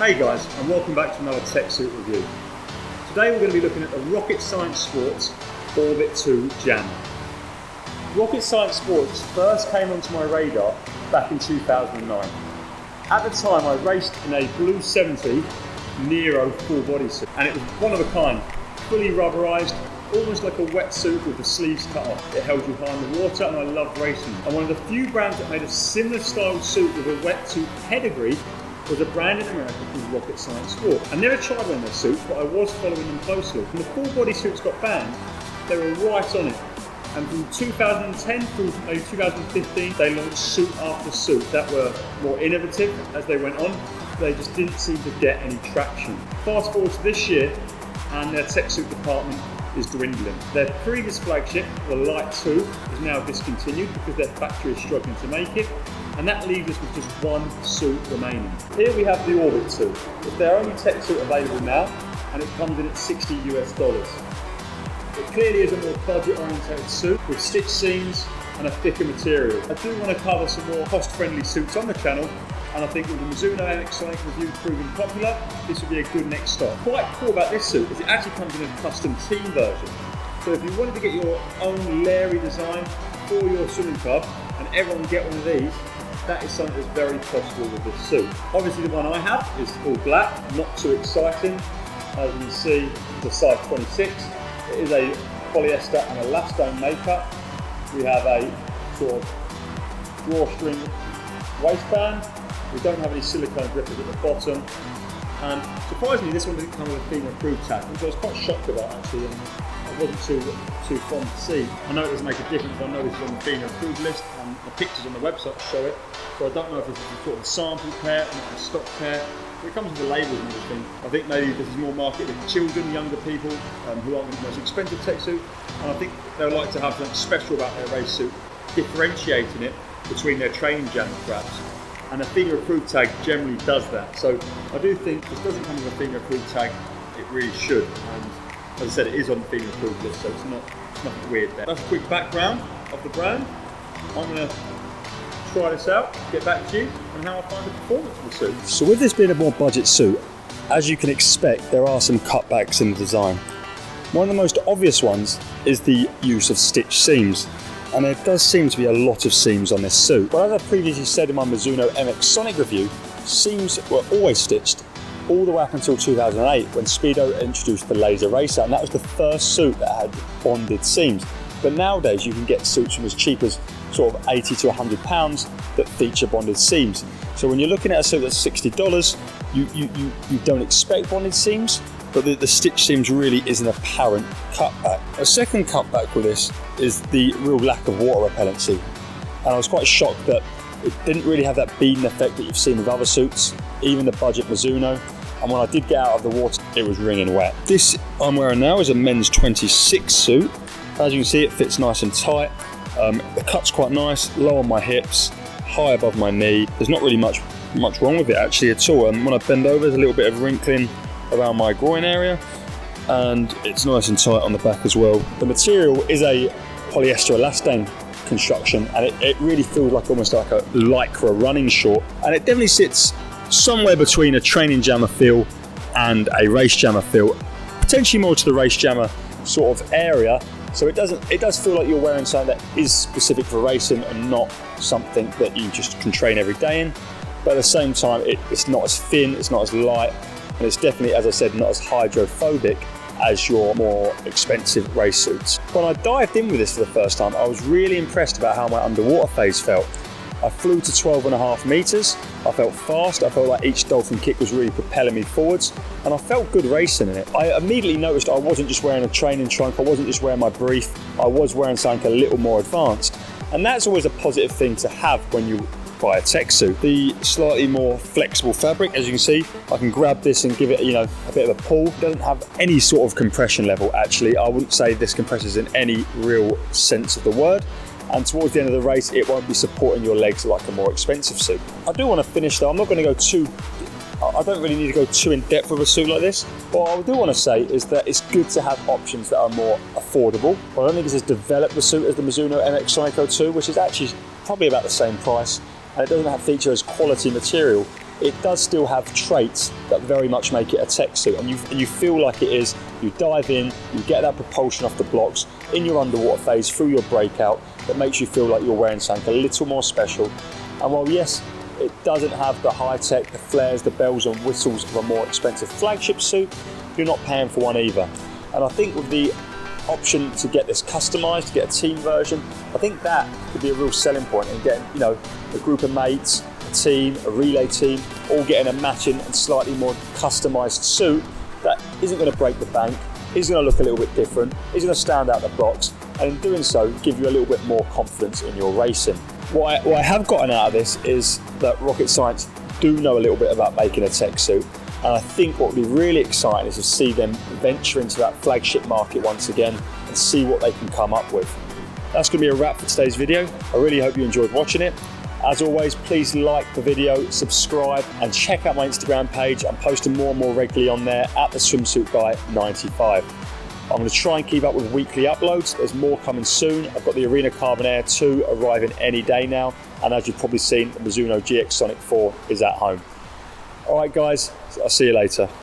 Hey guys, and welcome back to another tech suit review. Today we're going to be looking at the Rocket Science Sports Orbit 2 Jammer. Rocket Science Sports first came onto my radar back in 2009. At the time I raced in a Blue 70 Nero full body suit, and it was one of a kind, fully rubberized, almost like a wetsuit with the sleeves cut off. It held you high in the water and I loved racing. And one of the few brands that made a similar style suit with a wetsuit pedigree was a brand in America called Rocket Science Sport. I never tried one of their suits, but I was following them closely. When the full body suits got banned, they were right on it. And from 2010 through 2015, they launched suit after suit that were more innovative as they went on. They just didn't seem to get any traction. Fast forward to this year, and their tech suit department is dwindling. Their previous flagship, the Light 2, is now discontinued because their factory is struggling to make it. And that leaves us with just one suit remaining. Here we have the Orbit 2. It's their only tech suit available now, and it comes in at $60 US. It clearly is a more budget-oriented suit with stitched seams and a thicker material. I do want to cover some more cost-friendly suits on the channel, and I think with the Mizuno MX Sonic review proving popular, this would be a good next stop. Quite cool about this suit is it actually comes in a custom team version. So if you wanted to get your own Larry design for your swimming club, and everyone get one of these, that is something that's very possible with this suit. Obviously the one I have is all black, not too exciting. As you can see, it's a size 26. It is a polyester and elastane makeup. We have a sort of drawstring waistband. We don't have any silicone grippers at the bottom. And surprisingly, this one didn't come with a FEMA approved tag, which I was quite shocked about actually. And I wasn't too fond to see. I know it doesn't make a difference. I know this is on the FEMA approved list, and the pictures on the website show it. So I don't know if this is a sort of a sample pair or not a stock pair. But it comes with the labels and everything. I think maybe this is more marketed to children, younger people who aren't the most expensive tech suit. And I think they'll like to have something special about their race suit, differentiating it between their training jammer perhaps. And a FEMA approved tag generally does that. So I do think if this doesn't come with a FEMA approved tag, it really should. And as I said, it is on the FEMA approved list, so it's nothing weird there. That's a quick background of the brand. I'm going to try this out, get back to you on how I find the performance of the suit. So with this being a more budget suit, as you can expect, there are some cutbacks in the design. One of the most obvious ones is the use of stitched seams. And there does seem to be a lot of seams on this suit. But as I previously said in my Mizuno MX Sonic review, seams were always stitched all the way up until 2008 when Speedo introduced the Laser Racer, and that was the first suit that had bonded seams. But nowadays you can get suits from as cheap as sort of 80 to 100 pounds that feature bonded seams. So when you're looking at a suit that's $60, you don't expect bonded seams, but the stitch seams really is an apparent cutback. A second cutback with this is the real lack of water repellency. And I was quite shocked that it didn't really have that beading effect that you've seen with other suits, even the budget Mizuno. And when I did get out of the water, it was wringing wet. This I'm wearing now is a men's 26 suit. As you can see, it fits nice and tight. The cut's quite nice, low on my hips, high above my knee. There's not really much wrong with it actually at all. And when I bend over, there's a little bit of wrinkling around my groin area, and it's nice and tight on the back as well. The material is a polyester elastane construction, and it really feels like almost like a lycra running short, and it definitely sits somewhere between a training jammer feel and a race jammer feel, potentially more to the race jammer sort of area. So it does feel like you're wearing something that is specific for racing and not something that you just can train every day in. But at the same time, it's not as thin, it's not as light, and it's definitely, as I said, not as hydrophobic as your more expensive race suits. When I dived in with this for the first time, I was really impressed about how my underwater phase felt. I flew to 12.5 meters, I felt fast, I felt like each dolphin kick was really propelling me forwards, and I felt good racing in it. I immediately noticed I wasn't just wearing a training trunk, I wasn't just wearing my brief, I was wearing something a little more advanced. And that's always a positive thing to have when you buy a tech suit. The slightly more flexible fabric, as you can see, I can grab this and give it, a bit of a pull. It doesn't have any sort of compression level actually. I wouldn't say this compresses in any real sense of the word. And towards the end of the race, it won't be supporting your legs like a more expensive suit. I do want to finish though, I'm not going to go I don't really need to go too in depth with a suit like this. What I do want to say is that it's good to have options that are more affordable. I don't think it's as developed a suit as the Mizuno MX Sonic 2, which is actually probably about the same price. And it doesn't feature as quality material it does still have traits that very much make it a tech suit, and you feel like it is. You dive in, you get that propulsion off the blocks in your underwater phase through your breakout that makes you feel like you're wearing something a little more special. And while yes, it doesn't have the high tech, the flares, the bells and whistles of a more expensive flagship suit, you're not paying for one either. And I think with the option to get this customized, to get a team version, I think that could be a real selling point in getting, you know, a group of mates, a team, a relay team, all getting a matching and slightly more customized suit that isn't going to break the bank, is going to look a little bit different, is going to stand out the box, and in doing so, give you a little bit more confidence in your racing. What I have gotten out of this is that Rocket Science do know a little bit about making a tech suit, and I think what would be really exciting is to see them venture into that flagship market once again and see what they can come up with. That's going to be a wrap for today's video. I really hope you enjoyed watching it. As always, please like the video, subscribe, and check out my Instagram page. I'm posting more and more regularly on there at the Swimsuit Guy 95. I'm going to try and keep up with weekly uploads. There's more coming soon. I've got the Arena Carbon Air 2 arriving any day now, and as you've probably seen, the Mizuno GX Sonic 4 is at home. All right, guys, I'll see you later.